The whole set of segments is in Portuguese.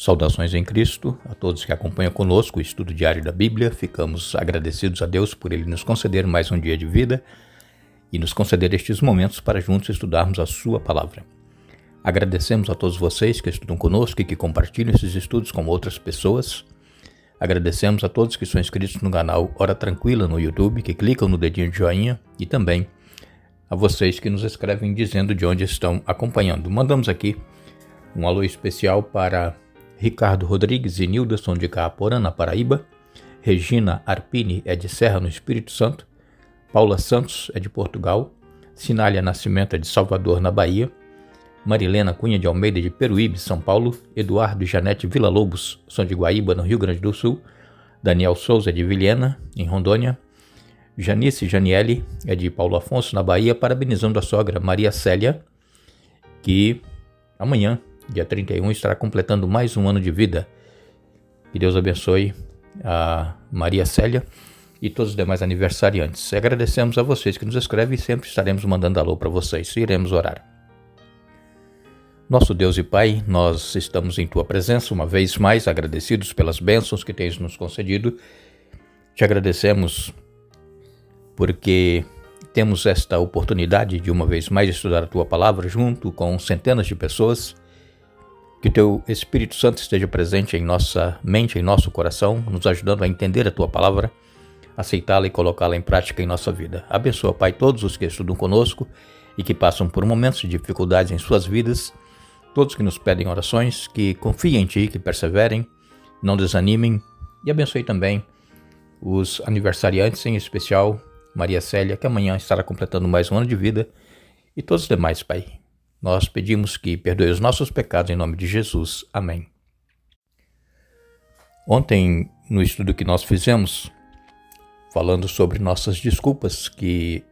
Saudações em Cristo a todos que acompanham conosco o estudo diário da Bíblia. Ficamos agradecidos a Deus por Ele nos conceder mais um dia de vida e nos conceder estes momentos para juntos estudarmos a Sua Palavra. Agradecemos a todos vocês que estudam conosco e que compartilham esses estudos com outras pessoas. Agradecemos a todos que são inscritos no canal Hora Tranquila no YouTube, que clicam no dedinho de joinha, e também a vocês que nos escrevem dizendo de onde estão acompanhando. Mandamos aqui um alô especial para Ricardo Rodrigues e Nilderson de Caaporã, na Paraíba. Regina Arpini é de Serra, no Espírito Santo. Paula Santos é de Portugal. Sinália Nascimento é de Salvador, na Bahia. Marilena Cunha de Almeida de Peruíbe, São Paulo. Eduardo e Janete Villa-Lobos são de Guaíba, no Rio Grande do Sul. Daniel Souza é de Vilhena, em Rondônia. Janice Janiele é de Paulo Afonso, na Bahia, parabenizando a sogra Maria Célia, que amanhã, dia 31, estará completando mais um ano de vida. Que Deus abençoe a Maria Célia e todos os demais aniversariantes. Agradecemos a vocês que nos escrevem e sempre estaremos mandando alô para vocês. Iremos orar. Nosso Deus e Pai, nós estamos em Tua presença uma vez mais, agradecidos pelas bênçãos que Tens nos concedido. Te agradecemos porque temos esta oportunidade de uma vez mais estudar a Tua Palavra junto com centenas de pessoas. Que o Teu Espírito Santo esteja presente em nossa mente, em nosso coração, nos ajudando a entender a Tua Palavra, aceitá-la e colocá-la em prática em nossa vida. Abençoa, Pai, todos os que estudam conosco e que passam por momentos de dificuldades em suas vidas, todos que nos pedem orações, que confiem em Ti, que perseverem, não desanimem, e abençoe também os aniversariantes, em especial Maria Célia, que amanhã estará completando mais um ano de vida, e todos os demais, Pai. Nós pedimos que perdoe os nossos pecados em nome de Jesus. Amém. Ontem, no estudo que nós fizemos, falando sobre nossas desculpas que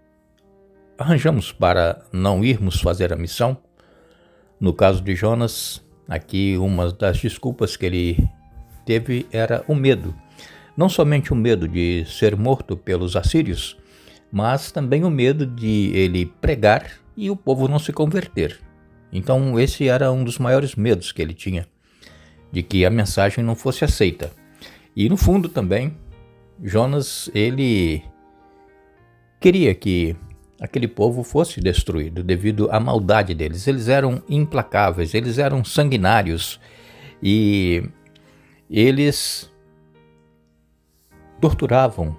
arranjamos para não irmos fazer a missão, no caso de Jonas, aqui uma das desculpas que ele teve era o medo. Não somente o medo de ser morto pelos assírios, mas também o medo de ele pregar e o povo não se converter. Então esse era um dos maiores medos que ele tinha, de que a mensagem não fosse aceita. E no fundo também, Jonas, ele queria que aquele povo fosse destruído devido à maldade deles. Eles eram implacáveis, eles eram sanguinários e eles torturavam,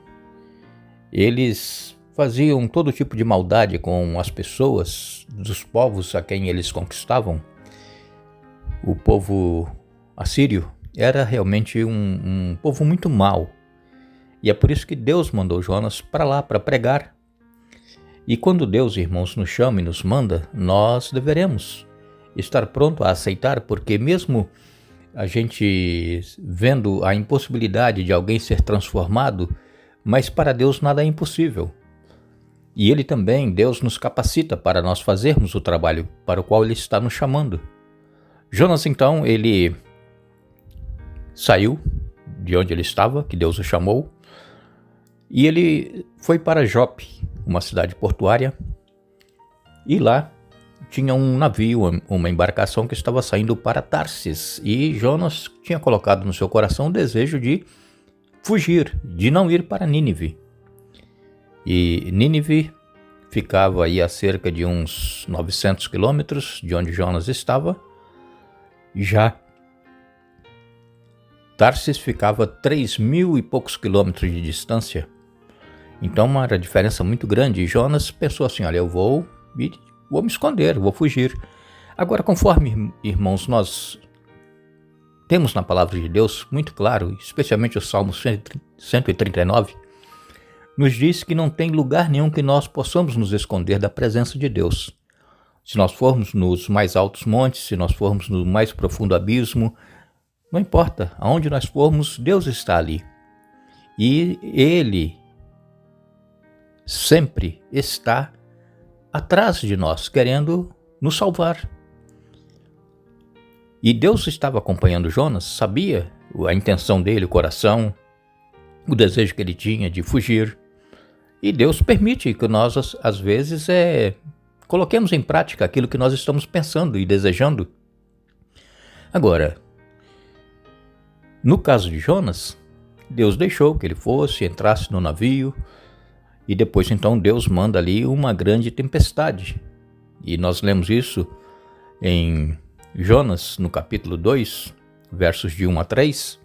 eles faziam todo tipo de maldade com as pessoas dos povos a quem eles conquistavam. O povo assírio era realmente um povo muito mau. E é por isso que Deus mandou Jonas para lá, para pregar. E quando Deus, irmãos, nos chama e nos manda, nós deveremos estar pronto a aceitar, porque mesmo a gente vendo a impossibilidade de alguém ser transformado, mas para Deus nada é impossível. E Ele também, Deus, nos capacita para nós fazermos o trabalho para o qual Ele está nos chamando. Jonas, então, ele saiu de onde ele estava, que Deus o chamou, e ele foi para Jope, uma cidade portuária, e lá tinha um navio, uma embarcação que estava saindo para Tarsis, e Jonas tinha colocado no seu coração o desejo de fugir, de não ir para Nínive. E Nínive ficava aí a cerca de uns 900 quilômetros de onde Jonas estava, já Tarsis ficava a 3.000 e poucos quilômetros de distância. Então era uma diferença muito grande. E Jonas pensou assim, olha, eu vou me esconder, vou fugir. Agora, conforme, irmãos, nós temos na palavra de Deus muito claro, especialmente o Salmo 139, nos diz que não tem lugar nenhum que nós possamos nos esconder da presença de Deus. Se nós formos nos mais altos montes, se nós formos no mais profundo abismo, não importa, aonde nós formos, Deus está ali. E Ele sempre está atrás de nós, querendo nos salvar. E Deus estava acompanhando Jonas, sabia a intenção dele, o coração, o desejo que ele tinha de fugir. E Deus permite que nós, às vezes, coloquemos em prática aquilo que nós estamos pensando e desejando. Agora, No caso de Jonas, Deus deixou que ele entrasse no navio, e depois então Deus manda ali uma grande tempestade. E nós lemos isso em Jonas, no capítulo 2, versos de 1 a 3.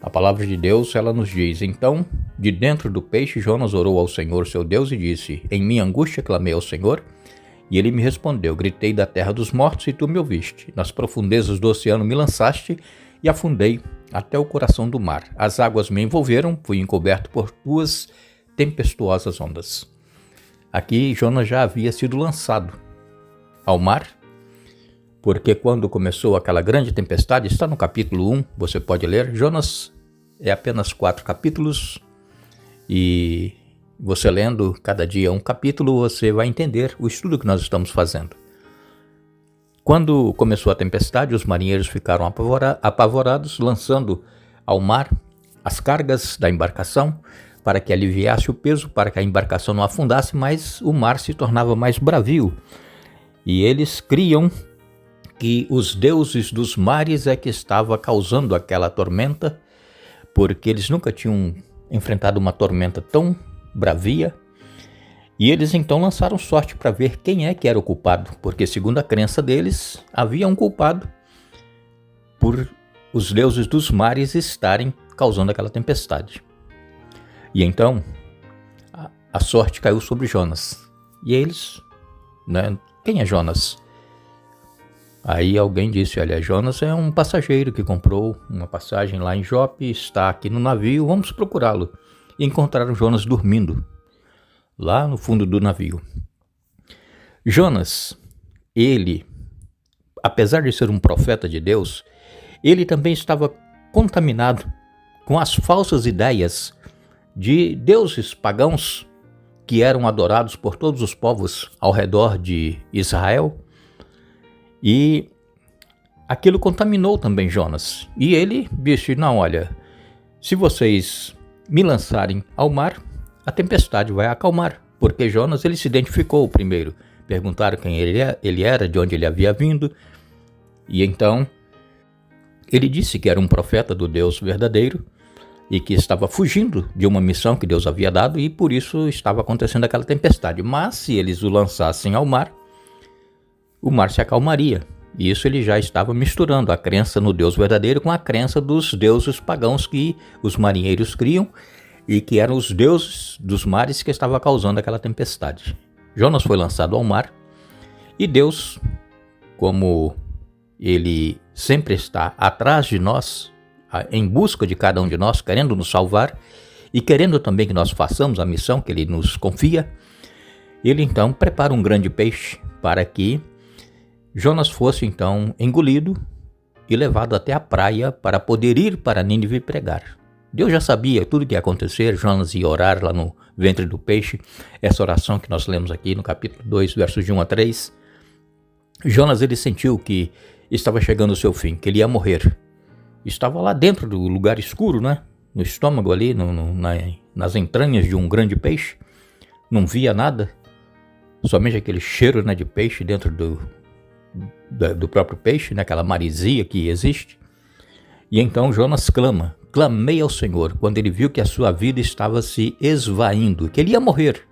A palavra de Deus, ela nos diz: então, de dentro do peixe, Jonas orou ao Senhor, seu Deus, e disse: em minha angústia clamei ao Senhor, e ele me respondeu. Gritei da terra dos mortos, e tu me ouviste. Nas profundezas do oceano me lançaste, e afundei até o coração do mar. As águas me envolveram, fui encoberto por tuas tempestuosas ondas. Aqui Jonas já havia sido lançado ao mar, porque quando começou aquela grande tempestade, está no capítulo 1, você pode ler. Jonas é apenas 4 capítulos, e você lendo cada dia um capítulo, você vai entender o estudo que nós estamos fazendo. Quando começou a tempestade, os marinheiros ficaram apavorados, lançando ao mar as cargas da embarcação para que aliviasse o peso, para que a embarcação não afundasse, mas o mar se tornava mais bravio. E eles criam que os deuses dos mares é que estavam causando aquela tormenta, porque eles nunca tinham enfrentado uma tormenta tão bravia. E eles então lançaram sorte para ver quem é que era o culpado, porque segundo a crença deles, havia um culpado por os deuses dos mares estarem causando aquela tempestade. E então, a sorte caiu sobre Jonas. E eles, quem é Jonas? Aí alguém disse: olha, Jonas é um passageiro que comprou uma passagem lá em Jope, está aqui no navio, vamos procurá-lo. E encontraram Jonas dormindo lá no fundo do navio. Jonas, ele, apesar de ser um profeta de Deus, ele também estava contaminado com as falsas ideias de deuses pagãos que eram adorados por todos os povos ao redor de Israel. E aquilo contaminou também Jonas. E ele disse: não, olha, se vocês me lançarem ao mar, a tempestade vai acalmar. Porque Jonas, ele se identificou primeiro. Perguntaram quem ele era, de onde ele havia vindo. E então ele disse que era um profeta do Deus verdadeiro e que estava fugindo de uma missão que Deus havia dado, e por isso estava acontecendo aquela tempestade. Mas se eles o lançassem ao mar, o mar se acalmaria. E isso ele já estava misturando a crença no Deus verdadeiro com a crença dos deuses pagãos que os marinheiros criam, e que eram os deuses dos mares que estavam causando aquela tempestade. Jonas foi lançado ao mar, e Deus, como ele sempre está atrás de nós, em busca de cada um de nós, querendo nos salvar e querendo também que nós façamos a missão que ele nos confia, ele então prepara um grande peixe para que Jonas fosse então engolido e levado até a praia para poder ir para Nínive pregar. Deus já sabia tudo o que ia acontecer. Jonas ia orar lá no ventre do peixe, essa oração que nós lemos aqui no capítulo 2, versos de 1 a 3. Jonas, ele sentiu que estava chegando o seu fim, que ele ia morrer. Estava lá dentro do lugar escuro, no estômago ali, nas entranhas de um grande peixe. Não via nada, somente aquele cheiro de peixe dentro do próprio peixe, aquela maresia que existe. E então Jonas clamei ao Senhor, quando ele viu que a sua vida estava se esvaindo, que ele ia morrer.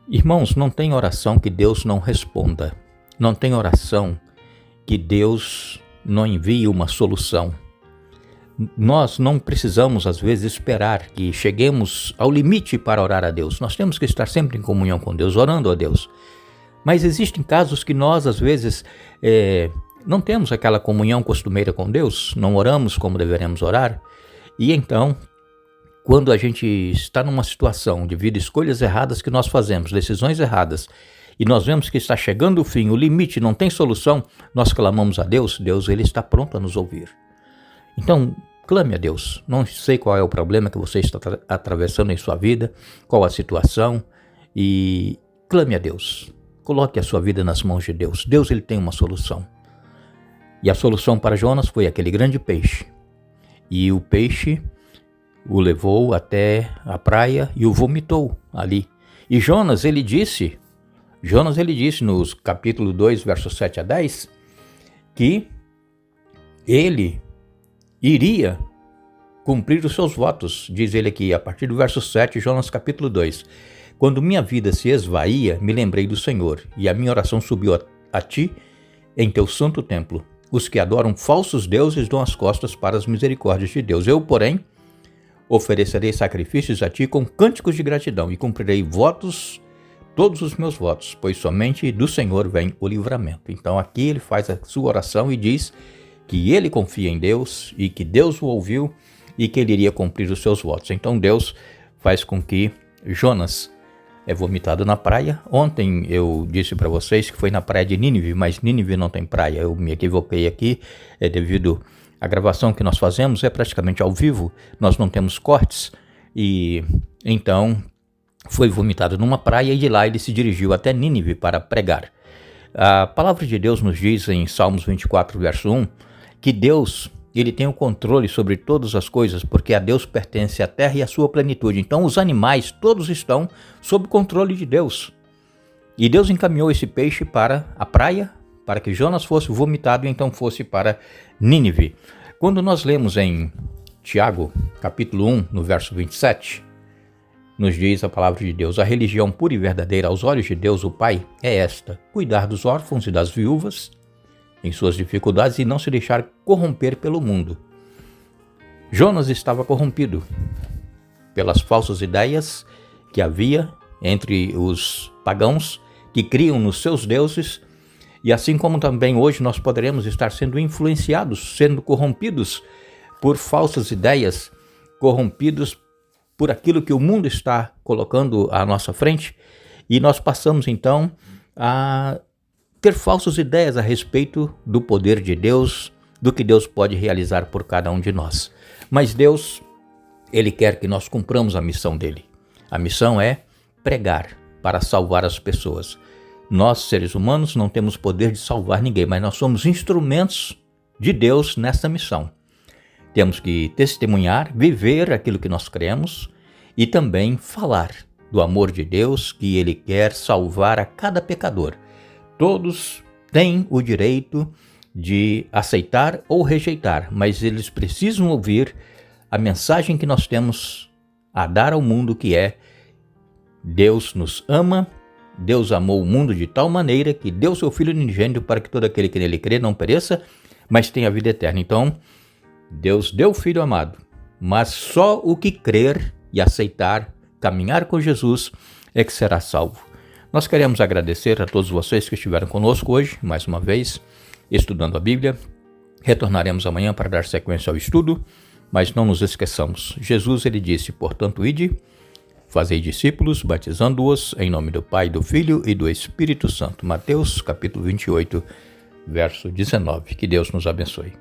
Irmãos, não tem oração que Deus não responda. Não tem oração que Deus não envie uma solução. Nós não precisamos, às vezes, esperar que cheguemos ao limite para orar a Deus. Nós temos que estar sempre em comunhão com Deus, orando a Deus. Mas existem casos que nós, às vezes, não temos aquela comunhão costumeira com Deus, não oramos como deveremos orar. E então, quando a gente está numa situação devido a escolhas erradas que nós fazemos, decisões erradas, e nós vemos que está chegando o fim, o limite, não tem solução, nós clamamos a Deus, Deus ele está pronto a nos ouvir. Então, clame a Deus. Não sei qual é o problema que você está atravessando em sua vida, qual a situação, e clame a Deus. Coloque a sua vida nas mãos de Deus. Deus ele tem uma solução. E a solução para Jonas foi aquele grande peixe. E o peixe o levou até a praia e o vomitou ali. E Jonas ele disse nos capítulo 2, versos 7 a 10, que ele iria cumprir os seus votos. Diz ele aqui, a partir do verso 7, Jonas capítulo 2. Quando minha vida se esvaía, me lembrei do Senhor, e a minha oração subiu a ti em teu santo templo. Os que adoram falsos deuses dão as costas para as misericórdias de Deus. Eu, porém, oferecerei sacrifícios a ti com cânticos de gratidão e cumprirei votos, todos os meus votos, pois somente do Senhor vem o livramento. Então aqui ele faz a sua oração e diz que ele confia em Deus e que Deus o ouviu e que ele iria cumprir os seus votos. Então Deus faz com que Jonas é vomitado na praia. Ontem eu disse para vocês que foi na praia de Nínive, mas Nínive não tem praia. Eu me equivoquei aqui, devido à gravação que nós fazemos, é praticamente ao vivo, nós não temos cortes, e então foi vomitado numa praia e de lá ele se dirigiu até Nínive para pregar. A palavra de Deus nos diz em Salmos 24, verso 1, que Deus, ele tem o controle sobre todas as coisas, porque a Deus pertence a terra e a sua plenitude. Então os animais todos estão sob controle de Deus. E Deus encaminhou esse peixe para a praia, para que Jonas fosse vomitado e então fosse para Nínive. Quando nós lemos em Tiago, capítulo 1, no verso 27, nos diz a palavra de Deus: a religião pura e verdadeira aos olhos de Deus, o Pai, é esta: cuidar dos órfãos e das viúvas em suas dificuldades e não se deixar corromper pelo mundo. Jonas estava corrompido pelas falsas ideias que havia entre os pagãos que criam nos seus deuses, e assim como também hoje nós poderemos estar sendo influenciados, sendo corrompidos por falsas ideias, corrompidos por aquilo que o mundo está colocando à nossa frente, e nós passamos então a ter falsas ideias a respeito do poder de Deus, do que Deus pode realizar por cada um de nós. Mas Deus, ele quer que nós cumpramos a missão dele. A missão é pregar para salvar as pessoas. Nós, seres humanos, não temos poder de salvar ninguém, mas nós somos instrumentos de Deus nessa missão. Temos que testemunhar, viver aquilo que nós cremos e também falar do amor de Deus, que ele quer salvar a cada pecador. Todos têm o direito de aceitar ou rejeitar, mas eles precisam ouvir a mensagem que nós temos a dar ao mundo, que é: Deus nos ama, Deus amou o mundo de tal maneira que deu seu Filho unigênito para que todo aquele que nele crê não pereça, mas tenha vida eterna. Então, Deus deu o Filho amado, mas só o que crer e aceitar, caminhar com Jesus, é que será salvo. Nós queremos agradecer a todos vocês que estiveram conosco hoje, mais uma vez, estudando a Bíblia. Retornaremos amanhã para dar sequência ao estudo, mas não nos esqueçamos. Jesus, ele disse: portanto, ide, fazei discípulos, batizando-os em nome do Pai, do Filho e do Espírito Santo. Mateus, capítulo 28, verso 19. Que Deus nos abençoe.